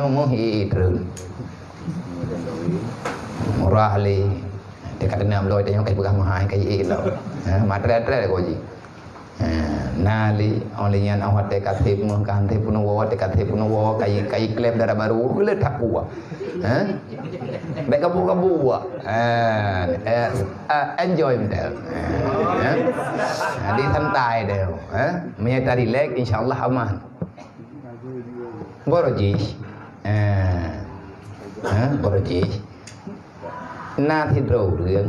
nyomo hidrun murah li dekat enam loi tanya kai pegang mahai kai lo matre ko ji nali olian awat dekat tip mun kan tip pun wo dekat tip pun wo kai klep darah baru le tak buah baik kabu enjoy betul đi thăm tài đều mấy ta đi lek insyaallah aman boroji boroji na thidroរឿង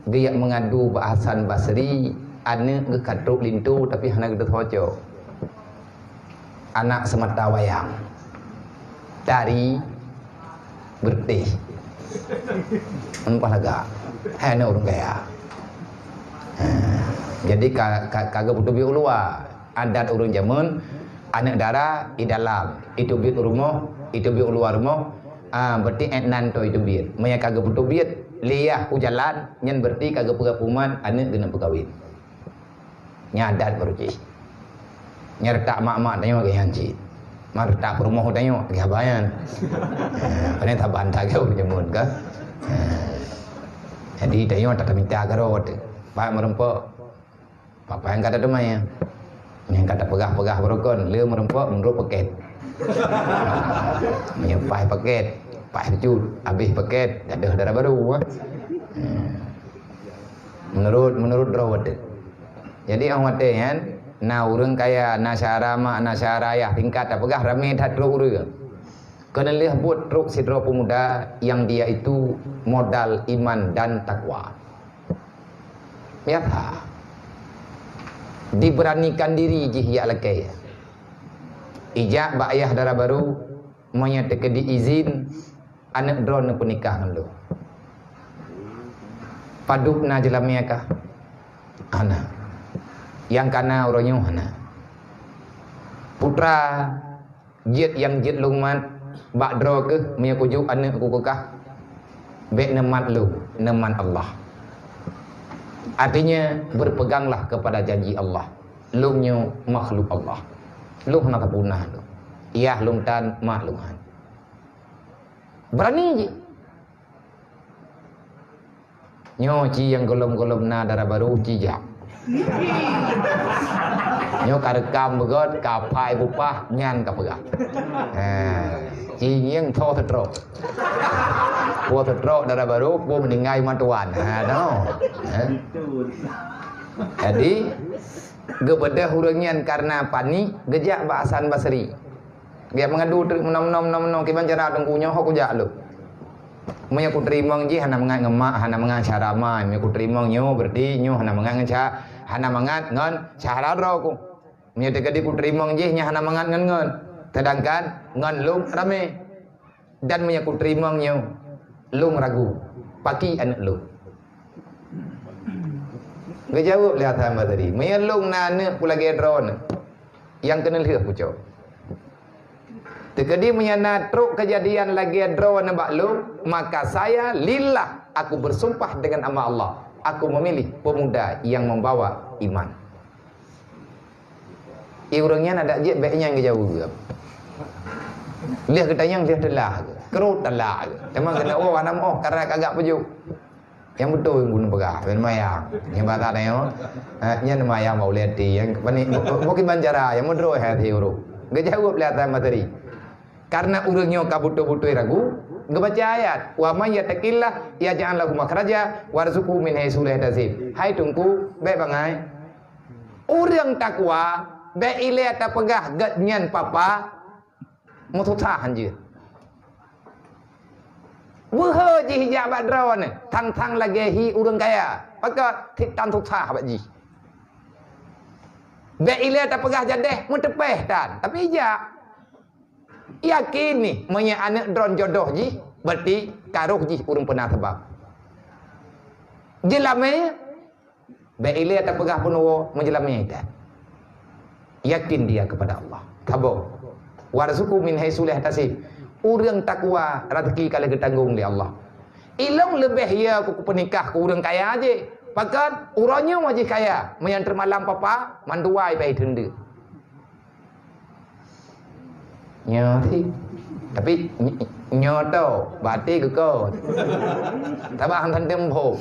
Giyak mengadu Hasan Basri ane ngekatruk lintu tapi hana gede hojo anak semata wayang dari bertih empalaga hanya orang kaya jadi kagak butuh biar luar adat orang zaman anak darah di dalam itu biar rumah itu biar luar rumah berarti enan to itu biar maya kagak butuh biar liah ku jalan nyen berarti kagak pegapuman anak kena pegawin nyadat berarti nyertak mak-mak tanya ke hanci marta rumah tanya ke bayan kena tak bantah ke urjamun ke jadi tanya tak minta garot pak merempok papa yang kata demai yang kata pegah-pegah berokon le merempok menurut paket menyepai paket pak cut habis paket ada darah baru menurut rawat jadi awak kan na urang kaya na syarama na syarayah tingkat apakah rame dah truk urang kena lihat buat truk sidro pemuda yang dia itu modal iman dan takwa biasa diberanikan diri jihya lakai ijak ba ayah darah baru menyatakan diizin anak drone pernikahan lu paduk na jelamnya kah anak yang kana orangnya hana putra jet yang jet lungmat bak dro ke punya kujuk anak ku kekah bek nemat lu neman Allah artinya berpeganglah kepada janji Allah lu nyu makhluk Allah lu hana punah lu iya lung tan makluhan berani je nyo ci yang golom-golom na darah baru cijak nyo karekam begot kapai bupah nyan kapegah ci yang tho tetro po tetro darah baru po meningai matuan no jadi gebedah hurungian karena panik gejak Hasan Basri dia mengadu nom kiban cara dengkunya hok ujak lu maya ku terima ji hana mengat ngemak hana mengat syarama maya ku terima nyo berarti nyo hana mengat ngeca hana mengat ngon syararo ku maya tegadi ku terima ji nya hana mengat ngon sedangkan ngon lu rame dan maya ku terima nyo lu ragu paki anak lu gejawab lihat hamba tadi maya lu nane ku lagi drone yang kena lihat ku cok tekadi menyana truk kejadian lagi drone nabak lu maka saya lillah aku bersumpah dengan nama Allah aku memilih pemuda yang membawa iman orangnya ada je baiknya yang jauh lihat kita yang dia telah kerut telah memang kena anak karena kagak pejuk yang betul yang bunuh pegah ben mayang yang bata neo nya mayang mau lihat yang pani mungkin banjara yang modro hati uru gejawab lihatan materi karena urangnya kabuto-buto ragu ngebaca ayat wa may yattaqillah yaj'al lahu makhraja warzuqhu min haitsu la yahtasib hai tungku baik bangai urang takwa baik ile ta pegah gat nyan papa mututa hanje wah ji hijab badron thang lagi hi urang kaya pakak titan tuta baji baik ile ta pegah jadeh mutepeh tan tapi hijab yakin nih punya anak drone jodoh ji berarti karuh ji urang pernah sebab jelame baile tak pegah penuh menjelame itu yakin dia kepada Allah kabo warzuqu min haitsu la yahtasib urang takwa rezeki kalau ditanggung oleh Allah ilong lebih ya ku penikah ku urang kaya aja pakat urangnya wajib kaya menyang termalam papa manduai pai tende Nyotik. Tapi nyoto bati ke kau. Tabah hantan tempo.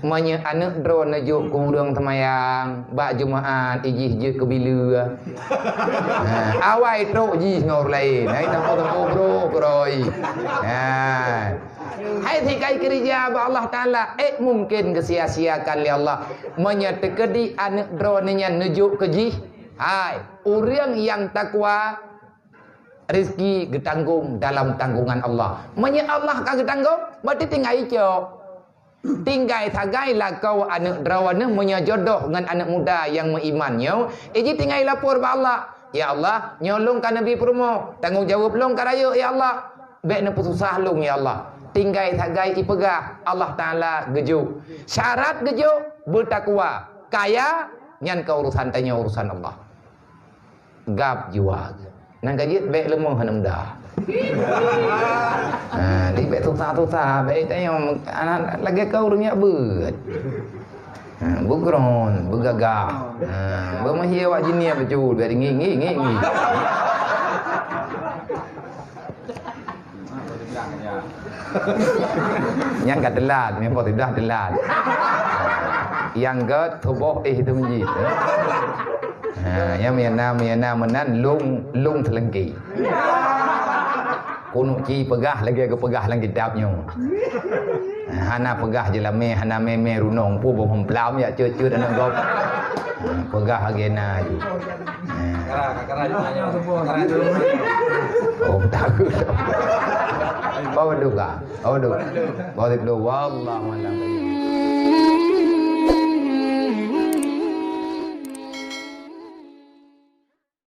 Manya anak drone najuk kurang temayang, bak Jumaat ijih je ke bila. Awai trok ji ngor lain. Hai tempo bro kroi. Hai thikai kerja ba Allah Taala mungkin kesia-siakan li Allah. Manya tekedi anak drone nya najuk ke ji. Hai, orang yang takwa rezeki getanggung dalam tanggungan Allah. Manya Allah kan getanggung, berarti tinggal hijau. Tinggal tagai lah kau anak derawana punya jodoh dengan anak muda yang berimannya. Iji tinggal lapor ke Allah. Ya Allah, nyolongkan Nabi Promo. Tanggungjawab long karaya ya Allah. Baik nak susah long ya Allah. Tinggal tagai ipegah Allah Taala gejuk. Syarat gejuk bertakwa. Kaya nyan kau urusan tanya urusan Allah. Gap jiwa. Nang kajit baik lemah hanam dah. Di baik susah-susah baik tanya anak lagi kau dunia ber. Bugron, begagah. Bermahir awak jenis betul, biar ngi. Yang kat telat, memang tidak telat. Yang kat tubuh itu menjit. Yang Myanmar menan lung telengki. Kuno ci pegah lagi ke pegah lang kitabnya. Hana pegah je lah hana me runong pu bom plam ya cut anak gop. Pegah agena je. Kara ditanya. Oh takut. Bawa duka. Bawa duka. Wallahu a'lam.